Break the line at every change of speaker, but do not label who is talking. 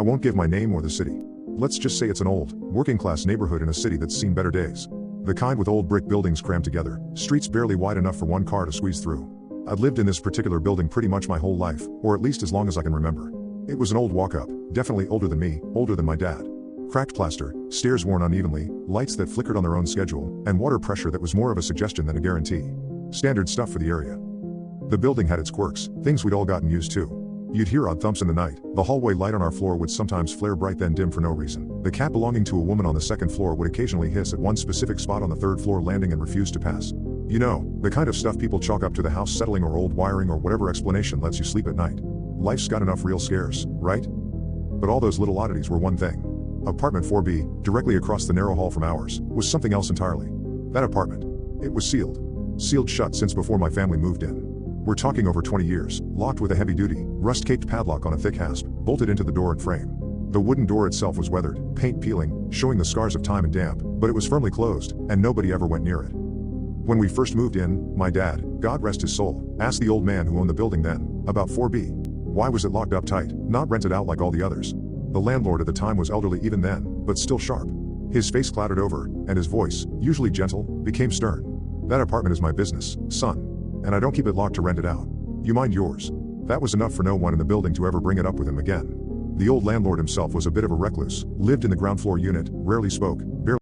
I won't give my name or the city. Let's just say it's an old, working-class neighborhood in a city that's seen better days. The kind with old brick buildings crammed together, streets barely wide enough for one car to squeeze through. I'd lived in this particular building pretty much my whole life, or at least as long as I can remember. It was an old walk-up, definitely older than me, older than my dad. Cracked plaster, stairs worn unevenly, lights that flickered on their own schedule, and water pressure that was more of a suggestion than a guarantee. Standard stuff for the area. The building had its quirks, things we'd all gotten used to. You'd hear odd thumps in the night, the hallway light on our floor would sometimes flare bright then dim for no reason. The cat belonging to a woman on the second floor would occasionally hiss at one specific spot on the third floor landing and refuse to pass. You know, the kind of stuff people chalk up to the house settling or old wiring or whatever explanation lets you sleep at night. Life's got enough real scares, right? But all those little oddities were one thing. Apartment 4B, directly across the narrow hall from ours, was something else entirely. That apartment. It was sealed. Sealed shut since before my family moved in. We're talking over 20 years, locked with a heavy-duty, rust-caked padlock on a thick hasp, bolted into the door and frame. The wooden door itself was weathered, paint peeling, showing the scars of time and damp, but it was firmly closed, and nobody ever went near it. When we first moved in, my dad, God rest his soul, asked the old man who owned the building then, about 4B. Why was it locked up tight, not rented out like all the others? The landlord at the time was elderly even then, but still sharp. His face clouded over, and his voice, usually gentle, became stern. That apartment is my business, son. And I don't keep it locked to rent it out. You mind yours. That was enough for no one in the building to ever bring it up with him again. The old landlord himself was a bit of a recluse, lived in the ground floor unit, rarely spoke, barely